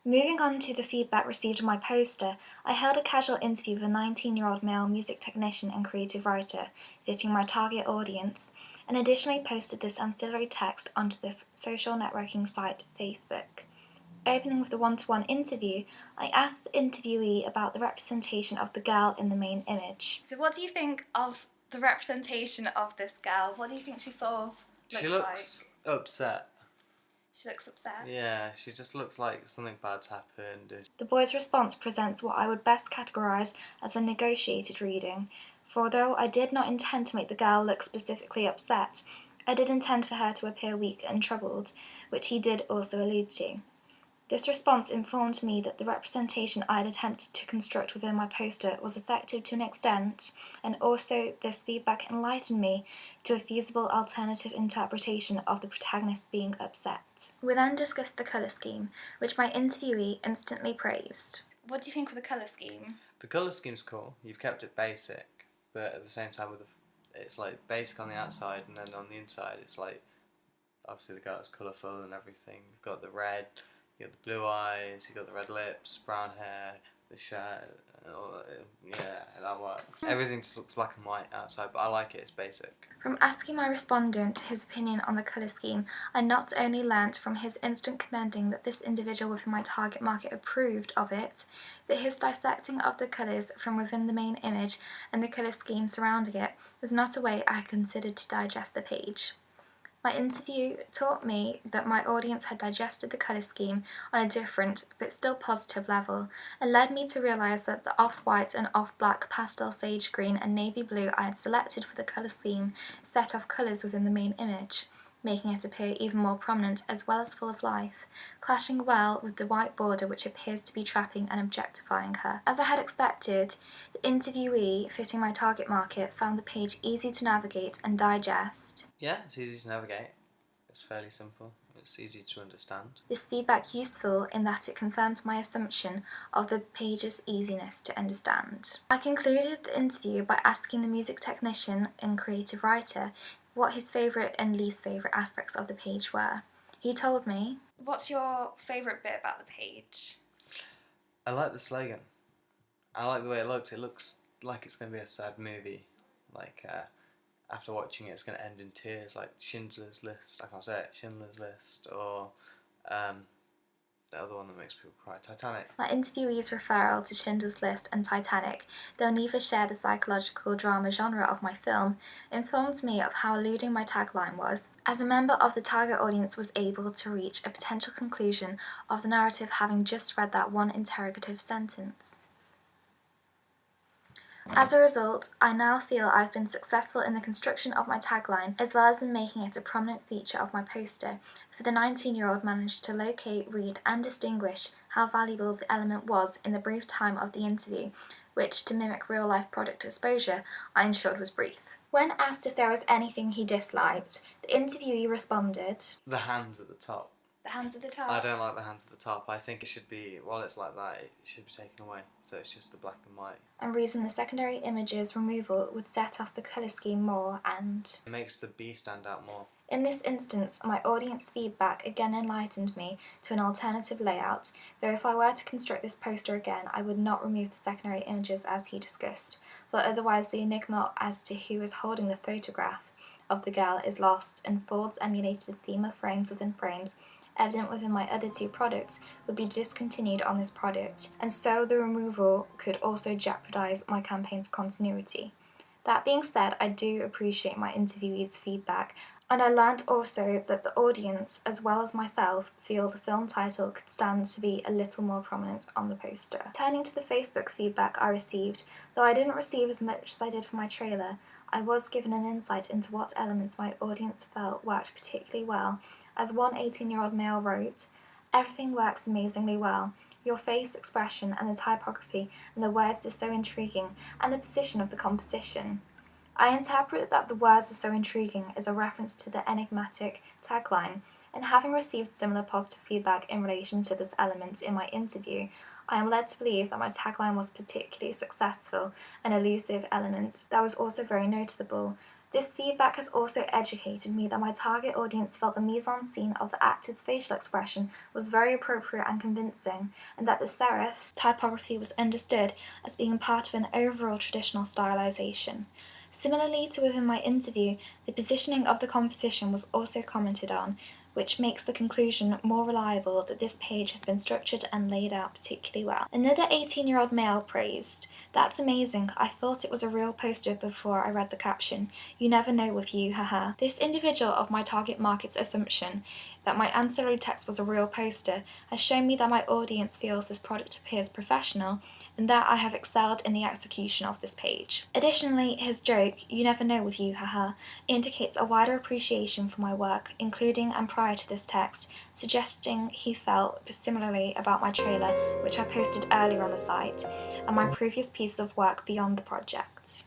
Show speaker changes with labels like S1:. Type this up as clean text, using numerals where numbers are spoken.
S1: Moving on to the feedback received on my poster, I held a casual interview with a 19-year-old male music technician and creative writer, fitting my target audience, and additionally posted this ancillary text onto the social networking site Facebook. Opening with the one-to-one interview, I asked the interviewee about the representation of the girl in the main image. So what do you think of the representation of this girl? What do you think she sort of looks
S2: She looks upset.
S1: She looks upset?
S2: Yeah, she just looks like something bad's happened.
S1: The boy's response presents what I would best categorise as a negotiated reading, for although I did not intend to make the girl look specifically upset, I did intend for her to appear weak and troubled, which he did also allude to. This response informed me that the representation I had attempted to construct within my poster was effective to an extent, and also this feedback enlightened me to a feasible alternative interpretation of the protagonist being upset. We then discussed the colour scheme, which my interviewee instantly praised. What do you think of the colour scheme?
S2: The colour scheme's cool. You've kept it basic, but at the same time, it's like basic on the outside, and then on the inside, it's like obviously the girl's colourful and everything. You've got the red. You got the blue eyes, you got the red lips, brown hair, the shirt, yeah, that works. Everything just looks black and white outside, but I like it, it's basic.
S1: From asking my respondent his opinion on the colour scheme, I not only learnt from his instant commending that this individual within my target market approved of it, but his dissecting of the colours from within the main image and the colour scheme surrounding it was not a way I considered to digest the page. My interview taught me that my audience had digested the colour scheme on a different but still positive level, and led me to realise that the off-white and off-black pastel sage green and navy blue I had selected for the colour scheme set off colours within the main image, making it appear even more prominent as well as full of life, clashing well with the white border which appears to be trapping and objectifying her. As I had expected, the interviewee fitting my target market found the page easy to navigate and digest.
S2: Yeah, it's easy to navigate. It's fairly simple. It's easy to understand.
S1: This feedback useful in that it confirmed my assumption of the page's easiness to understand. I concluded the interview by asking the music technician and creative writer what his favourite and least favourite aspects of the page were. He told me. What's your favourite bit about the page?
S2: I like the slogan. I like the way it looks. It looks like it's going to be a sad movie. Like, after watching it, it's going to end in tears, like Schindler's List. I can't say it. Schindler's List, or the other one that makes people cry, Titanic.
S1: My interviewee's referral to Schindler's List and Titanic, though neither share the psychological drama genre of my film, informs me of how alluding my tagline was, as a member of the target audience was able to reach a potential conclusion of the narrative having just read that one interrogative sentence. As a result, I now feel I've been successful in the construction of my tagline, as well as in making it a prominent feature of my poster, for the 19-year-old managed to locate, read and distinguish how valuable the element was in the brief time of the interview, which, to mimic real-life product exposure, I ensured was brief. When asked if there was anything he disliked, the interviewee responded,
S2: The hands at the top.
S1: The hands at the top?
S2: I don't like the hands at the top. I think it should be, while it's like that, it should be taken away. So it's just the black and white.
S1: And reason the secondary images removal would set off the colour scheme more and...
S2: It makes the bee stand out more.
S1: In this instance, my audience feedback again enlightened me to an alternative layout, though if I were to construct this poster again, I would not remove the secondary images as he discussed, for otherwise the enigma as to who is holding the photograph of the girl is lost, and Ford's emulated theme of frames within frames evident within my other two products would be discontinued on this product, and so the removal could also jeopardise my campaign's continuity. That being said, I do appreciate my interviewee's feedback, and I learnt also that the audience, as well as myself, feel the film title could stand to be a little more prominent on the poster. Turning to the Facebook feedback I received, though I didn't receive as much as I did for my trailer, I was given an insight into what elements my audience felt worked particularly well. As one 18-year-old male wrote, "Everything works amazingly well. Your face expression and the typography and the words are so intriguing, and the position of the composition." I interpret that the words are so intriguing as a reference to the enigmatic tagline, and having received similar positive feedback in relation to this element in my interview, I am led to believe that my tagline was particularly successful, an elusive element that was also very noticeable, This feedback has also educated me that my target audience felt the mise-en-scene of the actor's facial expression was very appropriate and convincing, and that the serif typography was understood as being part of an overall traditional stylization. Similarly to within my interview, the positioning of the composition was also commented on, which makes the conclusion more reliable that this page has been structured and laid out particularly well. Another 18-year-old male praised, "That's amazing. I thought it was a real poster before I read the caption. You never know with you, haha." This individual of my target market's assumption that my ancillary text was a real poster has shown me that my audience feels this product appears professional and that I have excelled in the execution of this page. Additionally, his joke, "You never know with you, haha," indicates a wider appreciation for my work, including and prior to this text, suggesting he felt similarly about my trailer, which I posted earlier on the site, and my previous piece of work beyond the project.